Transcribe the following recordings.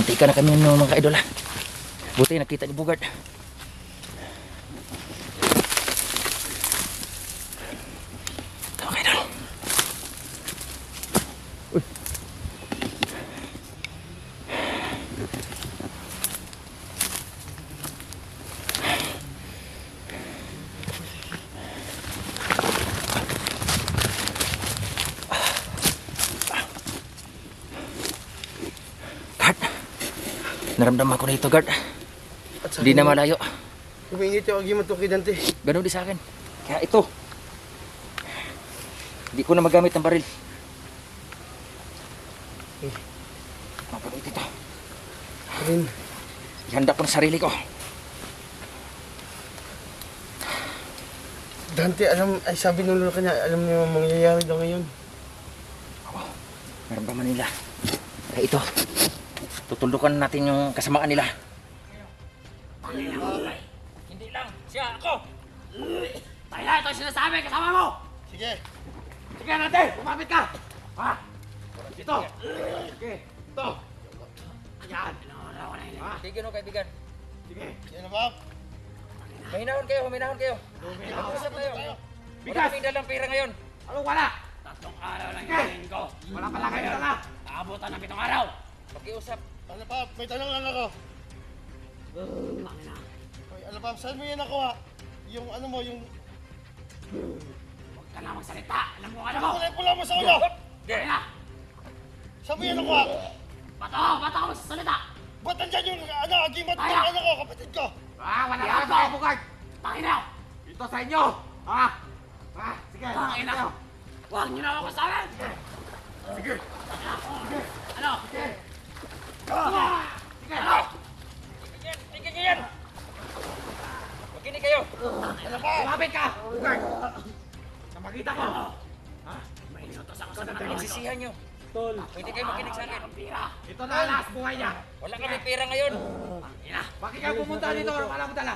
Muntika na kami ng mga idol ha. Buti nakita ni Bugard. Ito mga idol. Uy. Naramdaman ko na ito, guard. Hindi na malayo. Umingit yung agimat ko kay Dante. Ganun din sa akin. Kaya ito. Hindi ko na magamit ng baril. Mapalit ito. Rin. Ihanda ko na sarili ko. Dante, ay sabi nung lolo kanya, alam niyo ang mangyayari daw ngayon. Oo. Naramdaman nila. Kaya ito. Tutuldukan natin yung kasamaan nila. Hindi lang, siya ako. Tayo na, ito yung sinasabi, kasama mo. Sige. Sige natin, lumapit ka. Ha? Dito. Sige, ito. Ayan. Tigil mo kaibigan. Sige. Yan na ba? Mahinahon kayo, huminahon kayo. Mag-usap tayo. Wala kaming dalang pera ngayon. Anong wala? 3 araw lang yung ko. Wala pala kayo na. Aabutan ng 7 araw. Pag-iusap. Ano pa? May tanong lang ako. Hoy, ano pa? Saan mo yan nakuha? Yung ano mo, yung... Huwag ka na magsalita. Alam mo ano mo. Kulay pula mo sa ulo! Gaya na. Saan mo yan nakuha? Bato ka magsasalita. Ba't nandyan yung ano, agimat ng ano ko, kapatid ko? Wala ka ito, Bugard. Tangin na. Ito sa inyo. Ha? Sige. Tangin na. Huwag niyo na ako kasalan. Sige. Ano? Sige. Sige. Sige yan. Makinig kayo. Ano pa? Lumapit ka. Bugard. Sa makita ko. May inutos ako sa mga nagsisihan nyo. Tol. Pwede kayo makinig sa akin. Ito na last buhay niya. Wala kami pera ngayon. Bakit kayo pumunta dito? Wala mo dala.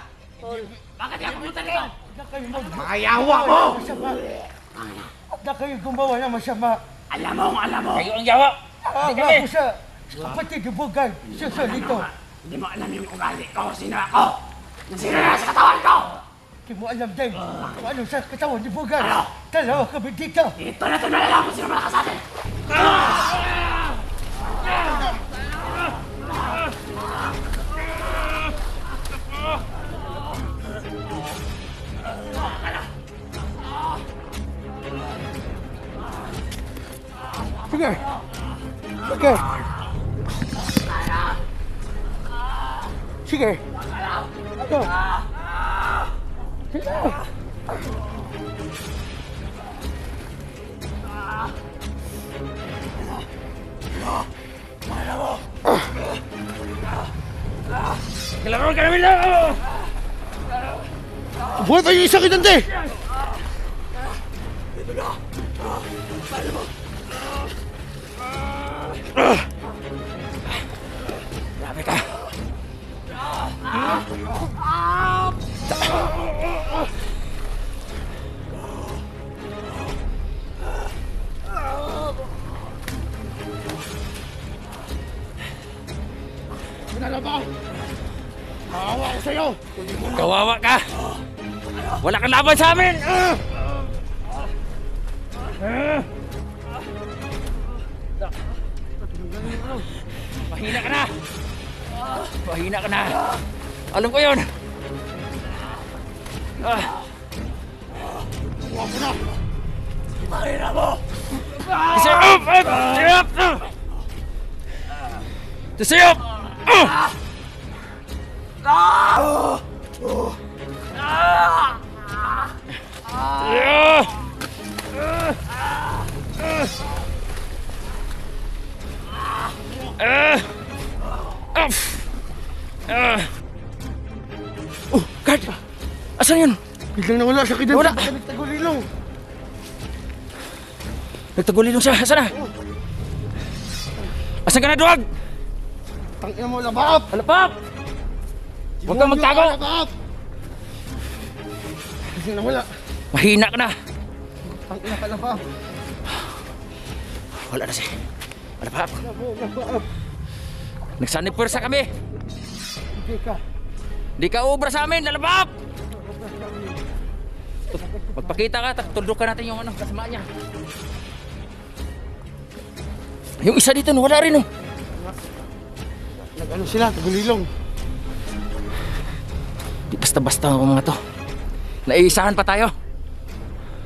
Bakit kayo pumunta dito? Mga yawa mo! Na kayo gumawa na masama. Alam mo. Kayo ang yawa. Hindi kami. Ako sa kapatid ni Bugard. Siya sa dito. Hindi mo alam yung ugali ko. Sino ako? Sino na sa katawan ko? Hindi mo alam din kung ano sa katawan ni Bugard. Dalawa kami dito. Ito na ito malalaman kung sino malakas sa atin. Sige. Sige. Sige. Ito. Sige. Kailangan ka namin lang! Buhay tayo yung isa kay Dante! Grabe ka! Ano ba? Kawawa ko sa'yo! Kawawa ka! Wala kang laban sa amin! Mahina ka na! Mahina ka na! Alam ko yun! Huwag mo na! Mahina mo! Tisayop! Tisayop! Tisayop! Guard! Asan yun? Biglang nawala siya kay Dante. Wala. Nagtagulilong. Nagtagulilong siya. Asan na? Asan ka na, Duwag? Tangina mo, labap! Alapap! Huwag kang magtago! Labap! Biglang nawala. Mahina ka na! Tangina ka, labap! Wala na siya. Alapap! Labap! Nagsanipersa kami. Hindi ka. Di ka ubra sa amin, lalabab! Magpakita ka, tuldukan natin yung kasama niya. Yung isa dito, wala rin oh. Nag-ano sila, tagulilong. Di basta-basta ang mga to. Naiisahan pa tayo.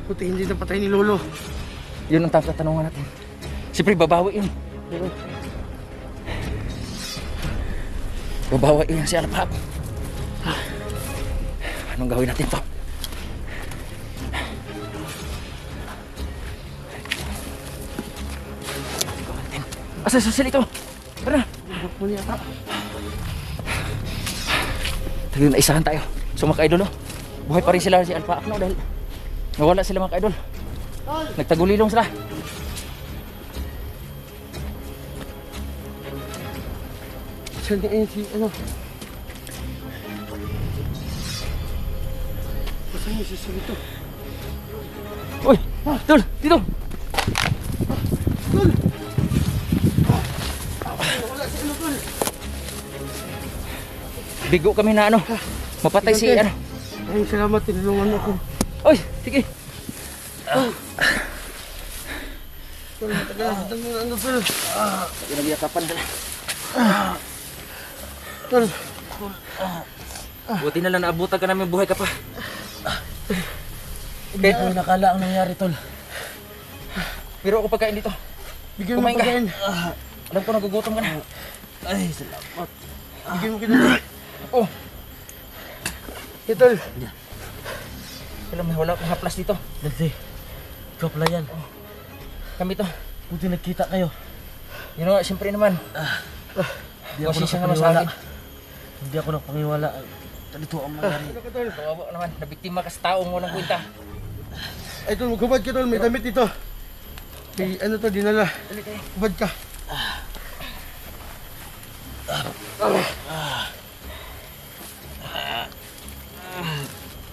Buti hindi napatay ni Lolo. Yun ang tatanungan natin. Siyempre, babawi yun. Babawi yun si Alapap. Anong gawin natin to? Asa susil ito? Tara! Talagang naisahan tayo. So mga ka-idol, buhay pa rin sila si Alpha Akno dahil nawala sila mga ka-idol. Nagtagulilong sila. Saan niya si ano? Saan niya si Sulito? Uy! Tol! Dito! Tol! Wala si ano, Tol? Bigo kami na ano. Mapatay si ano. Ay, salamat. Tinulungan ako. Uy! Sige! Tol, matagal mo ano, Tol? Pinag-iakapan dala. Tol! Buti na lang naabutan ka namin, buhay ka pa. Hindi ko nakala ang nangyari, Tol. Pero ako pagkain dito. Bigyan mo Kumain ka. pagkain. Alam ko nagugutom ka na. Ay, salamat. Bigyan mo kita. Oh! Hey, Tol. Alam mo, wala akong haplas dito. Dante, ikaw pala yan. Kami to. Buti nagkita kayo. Yun nga, siyempre naman. Hindi ako Pasensya naman sa nakapaniwala. akin. Hindi ako nakapaniwala. Dito ang mangyari. Kawawa naman, nabiktima ka sa taong walang kwenta. Ay, Tol, magkabad ka, Tol. May damit dito. May ano to, dinala. Kubad ka.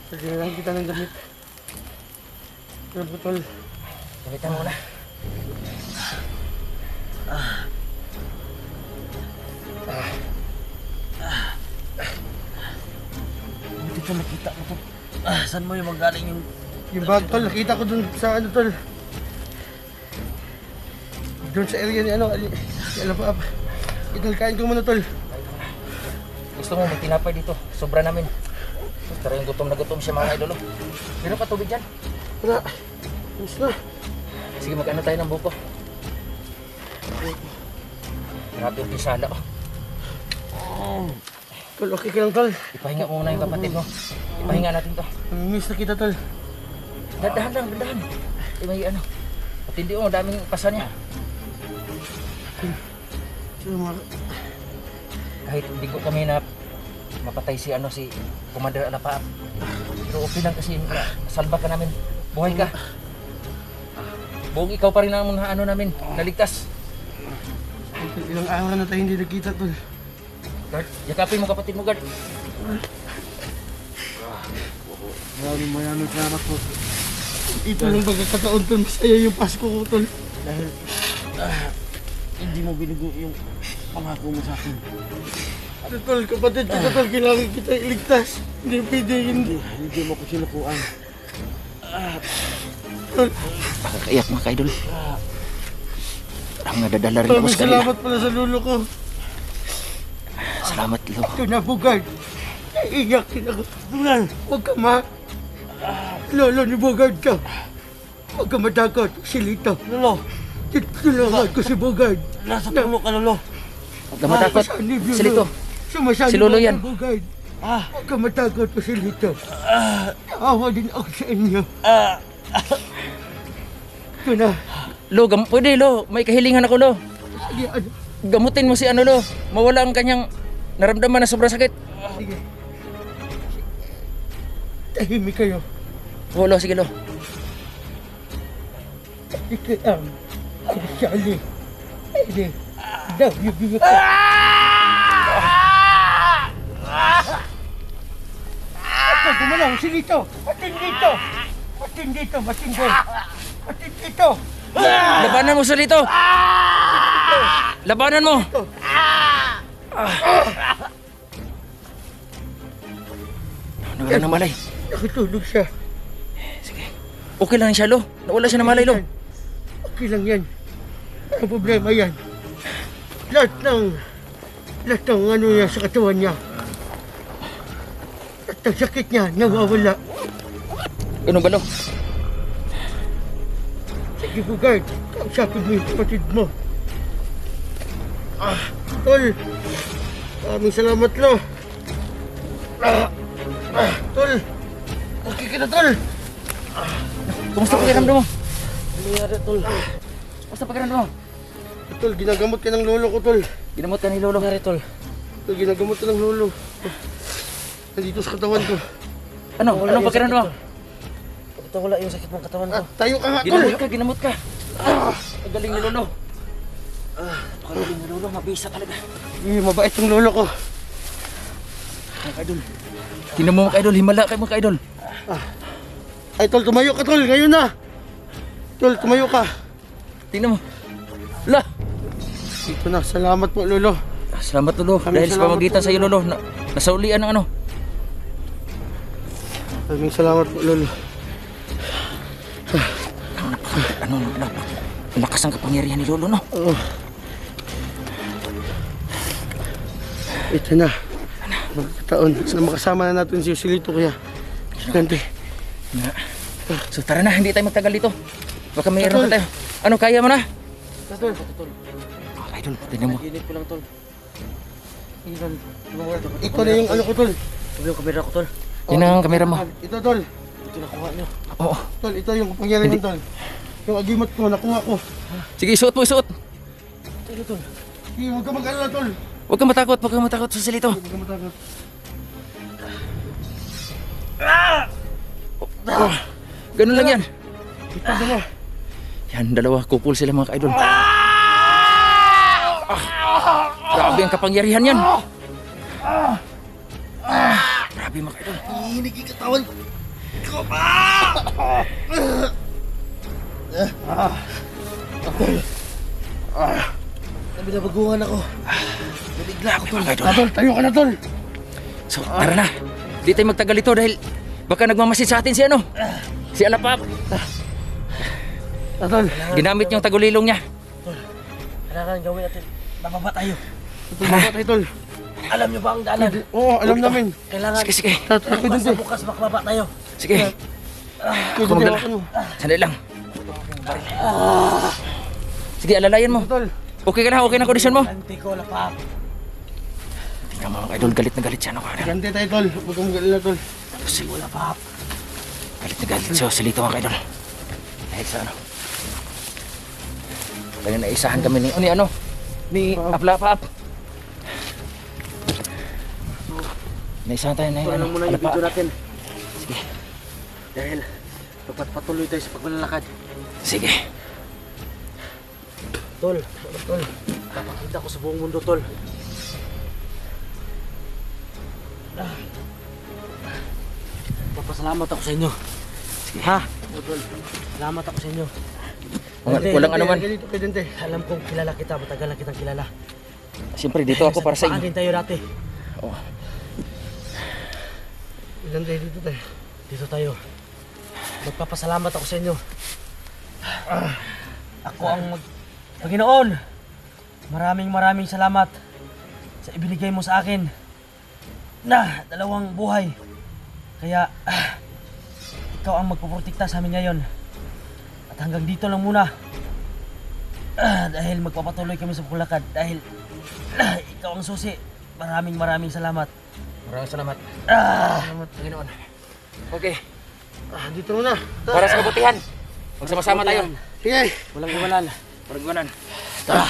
Sige lang kita ng damit. Pero po, Tol. Gamitan mo na. Buti to, nakita ko to. Saan mo yung magaling yung bag, Tol? Nakita ko dun sa ano, Tol. Doon sa area ni ano, si Alapap. Itol, kain ko muna, Tol. Gusto mo may tinapay dito, sobra namin. Pero yung gutom na gutom siya mga idolo. Meron ka tubig dyan? Wala. Ayos na. Sige, mag-ano tayo ng buko. Grabe yung pisala oh. Tol, okay ka lang, Tol. Ipahinga mo muna yung kapatid mo. Ipahinga natin to. Namimiss na kita, Tol. Dahan lang, dahan. May ano. At hindi mo, daming pasan niya. Sino mga... Kahit bigo kami na mapatay si ano si Commander Alapap. Pero okay lang kasi salba ka namin. Buhay ka. Buong ikaw pa rin ang mga ano namin, naligtas. Ilang araw na tayo hindi nakita, Tol. Guard, yakapin mo kapatid mo, Guard. Maraming salamat po. Ito lang pagkakataon, Tol. Masaya yung Pasko ko, Tol. Dahil hindi mo binigo yung pangako mo sa akin. Tol, kapatid kita, Tol. Kailangan kita iligtas. Hindi pwede hindi. Hindi mo ko sinukuan. Tol, Nakakaiyak mga kaidol. Ang nadadala rin ako maraming sa kanila. salamat pala sa lulo ko. Salamat, Lo. Ito na, Bugard. Naiiyak ako. Tulan, huwag ka ma... Lolo ni Bugard ka. Huwag ka matakot, Silito. Lolo. Tulungan ko si Bugard. Nasa mo ka, Lolo. Huwag ka matakot. Silito. Sumasali Si Lolo yan. Bugard. Huwag ka matakot, Silito. Naawa din ako sa inyo. Ito na. Lo, pwede, Lo. May kahilingan ako, Lo. Sige, ano? Gamutin mo si ano, Lo. Mawala ang kanyang naramdaman na sobrang sakit. Sige. Tahimik kayo. Oo, Lo. Sige, Lo. Ikaw ang Sally. Hindi. Love you, baby. Ito, gumalaw. Silito. Matin dito. Matin dito. Matin dito. Matin dito. Labanan mo, Silito. Labanan mo. Nawala ng malay. Nakatulog siya. Sige. Okay lang siya, Lo. Nawala siya ng malay, Lo. Okay lang yan. Ang problema yan. Lahat ng ano niya sa katawan niya. At ang sakit niya, nawawala. Ganun ba, Lo? Sige, Bugard. Kausapin mo yung kapatid mo. Tol. Maraming salamat, Lo. Tol. Okay ka na, Tol. Kumusta pakiramdam mo? Ano nangyari, Tol? Kumusta pakiramdam mo? Tol, ginagamot ka ng lolo ko, Tol. Ginamot ka ni Lolo. Nangyari, Tol. Tol, ginagamot ka ng lolo. Nandito sa katawan ko. Anong pakiramdam mo? Ito wala yung sakit ng katawan ko. Tayo ka nga, Tol. Ginamot ka. Ang galing ni Lolo. Napakagaling ni Lolo, mabisa talaga. Mabait yung lolo ko. Mga idol. Tingnan mo mga idol, himala kayo mga idol. Ay, Tol, tumayo ka, Tol. Ngayon na. Tol, tumayo ka. Tingnan mo. La! Ito na, salamat po, Lolo. Salamat Lolo. Dahil sa pamagitan sa iyo Lolo, nasaulian ng ano. Maraming salamat po, Lolo. Lakas ang kapangyarihan ni Lolo, no? Oo. Ito na. Magkataon. Sana makasama na natin si Joselito, kuya. Gante. So tara na, hindi tayo magtagal dito. Baka mayroon pa tayo. Ano, kaya mo na? Tol. Idol, tingnan mo. Init ko lang, Tol. Ito na yung ano ko, Tol. Ito yung kamera ko, Tol. Yan ang kamera mo. Ito, Tol. Ito nakuha nyo. Oo. Tol, ito yung kapangyarihan ng Tol. Yung agimat ko, nakuha ko. Sige, isuot mo, isuot. Ito, Tol. Sige, huwag ka mag-alala, Tol. Huwag kang matakot, Joselito. Huwag ka matakot. Ganun lang yan. Ito, dalawa. Yan, dalawa, kupul sila mga ka-idol. Grabe ang kapangyarihan yan. Grabe mga ka-idol. Hihinig yung katawan. Nabilabaguhan ako. Nabigla ako, Tol. Tol, tayo ka na, Tol. So, tara na. Di tayo magtagal ito dahil baka nagmamasid sa atin si ano. Si Alapap. Tol. Ginamit yung tagulilong niya. Kailangan gawin natin. Bababa tayo. Tumaba tayo, Tol. Alam nyo ba ang daanan? Oo, alam namin. Kailangan Sige. Tatakot bukas din, na bukas makababa tayo. Sige. Sige, magdala. hawakan mo. Sandali lang. Sige, alalayan mo. Tol. Okay ka na? Okay na kondisyon mo? Anti ko, lapap. Tingnan mo mga idol, galit na galit siya. Ano ka na? Gante tayo, Tol. Huwag kang mag-alala, Tol. Lapap. Galit na galit siya. Salito mga idol. Dahil sa ano. Kaya naisahan kami ni ano? Ni Aplapap. Naisahan tayo na Ito ano? na muna yung video natin. Sige. Dahil pagpatuloy tayo sa paglalakad. Sige. Tol, Tol. Papakita ko sa buong mundo, Tol. Papasalamat ako sa inyo. Sige. Ha? Tol, salamat ako sa inyo. Walang ano man. Ganito ka, Dante. Alam kong kilala kita, matagal na kitang kilala. Siyempre dito ako para sa inyo. din tayo dati. Oh. Dante, dito tayo. Dito tayo. Magpapasalamat ako sa inyo. Ako ang Panginoon, maraming salamat sa ibinigay mo sa akin na 2 buhay. Kaya ikaw ang magpuprotekta sa amin ngayon. At hanggang dito lang muna. Dahil magpapatuloy kami sa paglakad. Dahil ikaw ang susi. Maraming salamat. Maraming salamat. Salamat. Panginoon. Okay. Dito muna. Para sa kabutihan. Magsama-sama tayo. Sige. Walang iwanan. Paragwanan. Tara!